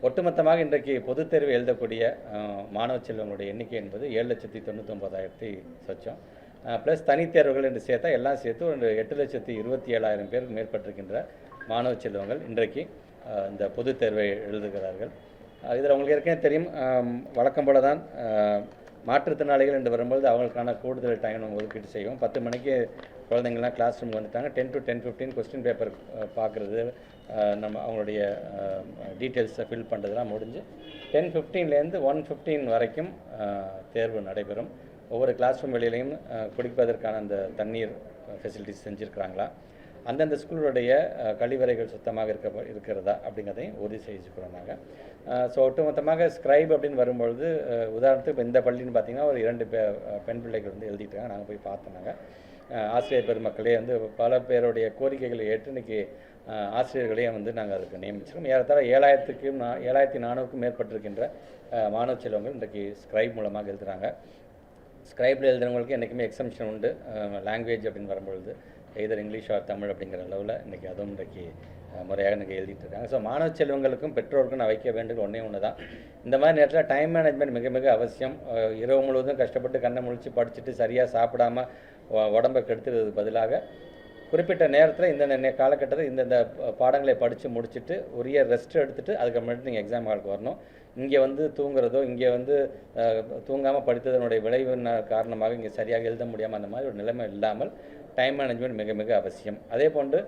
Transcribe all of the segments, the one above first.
ஒட்டுமொத்தமாக இன்றைக்கு பொதுத் தேர்வு எழுதக்கூடிய மாணவ செல்வங்களுடைய எண்ணிக்கை என்பது 7,99,000 சொச்சம். ப்ளஸ் தனித் தேர்வுகள் என்று சேர்த்தா எல்லாம் சேர்த்து ஒரு 8,27,000 பேருக்கு மேற்பட்டிருக்கின்ற மாணவ செல்வங்கள் இன்றைக்கு இந்த பொதுத் தேர்வை எழுதுகிறார்கள். இதில் உங்களுக்கு ஏற்கனவே தெரியும், வழக்கம் போல தான் மாற்றுத்திறனாளிகள் என்று வரும்போது அவங்களுக்கான கூடுதல் டைம் நம்ம ஒதுக்கீடு செய்வோம். 10 மணிக்கு குழந்தைங்கள்லாம் கிளாஸ் ரூம் வந்துட்டாங்க. 10 to 10:15 கொஸ்டின் பேப்பர் பார்க்குறது, நம்ம அவங்களுடைய டீட்டெயில்ஸை ஃபில் பண்ணுறதுலாம் முடிஞ்சு 10:15லேருந்து 1:15 வரைக்கும் தேர்வு நடைபெறும். ஒவ்வொரு கிளாஸ் ரூம் வெளியிலையும் குடிப்பதற்கான அந்த தண்ணீர் ஃபெசிலிட்டிஸ் செஞ்சுருக்கிறாங்களா, அந்தந்த ஸ்கூலுடைய கழிவறைகள் சுத்தமாக இருக்கிறதா அப்படிங்கிறதையும் உறுதி செஞ்சுக்கிறோம் நாங்கள். ஸோ ஒட்டுமொத்தமாக ஸ்கிரைப் அப்படின்னு வரும்பொழுது, உதாரணத்துக்கு இப்போ இந்த பள்ளின்னு பார்த்திங்கன்னா ஒரு 2 பெண் பிள்ளைகள் வந்து எழுதிட்டாங்க. நாங்கள் போய் பார்த்தோம். ஆசிரியர் பெருமக்களே வந்து பல பேருடைய கோரிக்கைகளை ஏற்று இன்றைக்கி ஆசிரியர்களையும் வந்து நாங்கள் அதுக்கு நியமிச்சிருக்கோம். ஏறத்தாழ 7,400க்கும் மேற்பட்டிருக்கின்ற மாணவ செல்வங்கள் இன்றைக்கு ஸ்கிரைப் மூலமாக எழுதுகிறாங்க. ஸ்கிரைப்பில் எழுதுகிறவங்களுக்கு என்றைக்குமே எக்ஸம்ஷன் உண்டு. லாங்குவேஜ் அப்படின்னு வரும்பொழுது எய்தர் இங்கிலீஷ் ஆர் தமிழ் அப்படிங்கிற அளவில் இன்றைக்கி அதுவும் இன்றைக்கி முறையாக இன்றைக்கி எழுதிட்டு இருக்காங்க. ஸோ மாணவ செல்வங்களுக்கும் பெற்றோருக்கும் நான் வைக்க வேண்டியது ஒன்று தான். இந்த மாதிரி நேரத்தில் டைம் மேனேஜ்மெண்ட் மிக மிக அவசியம். இரவு முழுவதும் கஷ்டப்பட்டு கண்ணை முழித்து படிச்சுட்டு சரியாக சாப்பிடாம உடம்பை கெடுத்துறதுக்கு பதிலாக குறிப்பிட்ட நேரத்தில் இந்த காலகட்டத்தில் இந்தந்த பாடங்களை படித்து முடிச்சுட்டு உரிய ரெஸ்ட் எடுத்துகிட்டு அதுக்கப்புறமேட்டு நீங்கள் எக்ஸாம் ஹாலுக்கு வரணும். இங்கே வந்து தூங்குறதோ, இங்கே வந்து தூங்காமல் படித்ததனுடைய விளைவின் காரணமாக இங்கே சரியாக எழுத முடியாமல் அந்த மாதிரி ஒரு நிலைமை இல்லாமல் டைம் மேனேஜ்மெண்ட் மிக மிக அவசியம். அதே போன்று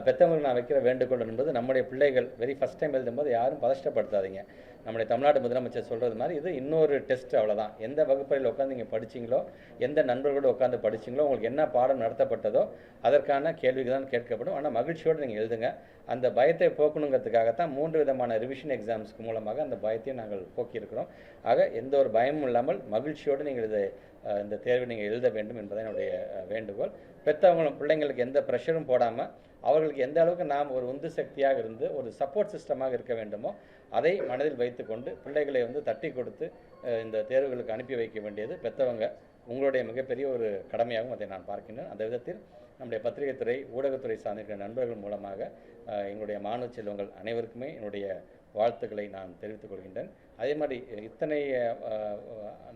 பெற்றவங்களுக்கு நான் வைக்கிற வேண்டுகோள் என்பது, நம்முடைய பிள்ளைகள் வெரி ஃபஸ்ட் டைம் எழுதும்போது யாரும் பதஷ்டப்படுத்தாதீங்க. நம்முடைய தமிழ்நாடு முதலமைச்சர் சொல்கிறது மாதிரி இது இன்னொரு டெஸ்ட், அவ்வளோதான். எந்த வகுப்பறையில் உட்காந்து நீங்கள் படிச்சிங்களோ, எந்த நண்பர்களோடு உட்காந்து படிச்சிங்களோ, உங்களுக்கு என்ன பாடம் நடத்தப்பட்டதோ அதற்கான கேள்விகள் தான் கேட்கப்படும். ஆனால் மகிழ்ச்சியோடு நீங்கள் எழுதுங்க. அந்த பயத்தை போக்கணுங்கிறதுக்காகத்தான் 3 விதமான ரிவிஷன் எக்ஸாம்ஸ்க்கு மூலமாக அந்த பயத்தையும் நாங்கள் போக்கியிருக்கிறோம். ஆக எந்த ஒரு பயமும் இல்லாமல் மகிழ்ச்சியோடு நீங்கள் இந்த தேர்வை நீங்கள் எழுத வேண்டும் என்பதை என்னுடைய வேண்டுகோள். பெற்றவங்களும் பிள்ளைங்களுக்கு எந்த ப்ரெஷரும் போடாமல் அவர்களுக்கு எந்த அளவுக்கு நாம் ஒரு உந்து சக்தியாக இருந்து ஒரு சப்போர்ட் சிஸ்டமாக இருக்க வேண்டுமோ அதை மனதில் வைத்துக்கொண்டு பிள்ளைகளை வந்து தட்டி கொடுத்து இந்த தேர்வுகளுக்கு அனுப்பி வைக்க வேண்டியது பெற்றவங்க உங்களுடைய மிகப்பெரிய ஒரு கடமையாகவும் அதை நான் பார்க்கின்றேன். அந்த விதத்தில் நம்முடைய பத்திரிகை துறை, ஊடகத்துறை சார்ந்திருக்கிற நண்பர்கள் மூலமாக எங்களுடைய மாணவ செல்வங்கள் அனைவருக்குமே என்னுடைய வாழ்த்துக்களை நான் தெரிவித்துக் கொள்கின்றேன். அதே மாதிரி இத்தனை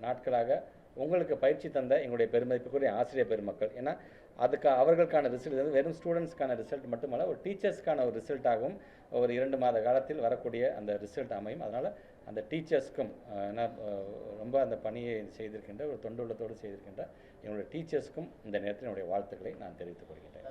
நாட்களாக உங்களுக்கு பயிற்சி தந்த எங்களுடைய பெருமதிப்புக்குரிய ஆசிரியர் பெருமக்கள், ஏன்னா அவர்களுக்கான ரிசல்ட் வந்து வெறும் ஸ்டூடெண்ட்ஸ்க்கான ரிசல்ட் மட்டுமல்ல, ஒரு டீச்சர்ஸ்க்கான ஒரு ரிசல்ட்டாகவும் ஒரு 2 மாத காலத்தில் வரக்கூடிய அந்த ரிசல்ட் அமையும். அதனால் அந்த டீச்சர்ஸ்க்கும் ரொம்ப அந்த பணியை செய்திருக்கின்ற ஒரு தொண்டுள்ளத்தோடு செய்திருக்கின்ற எங்களுடைய டீச்சர்ஸ்க்கும் இந்த நேரத்தில் என்னுடைய வாழ்த்துக்களை நான் தெரிவித்துக் கொள்கின்றேன்.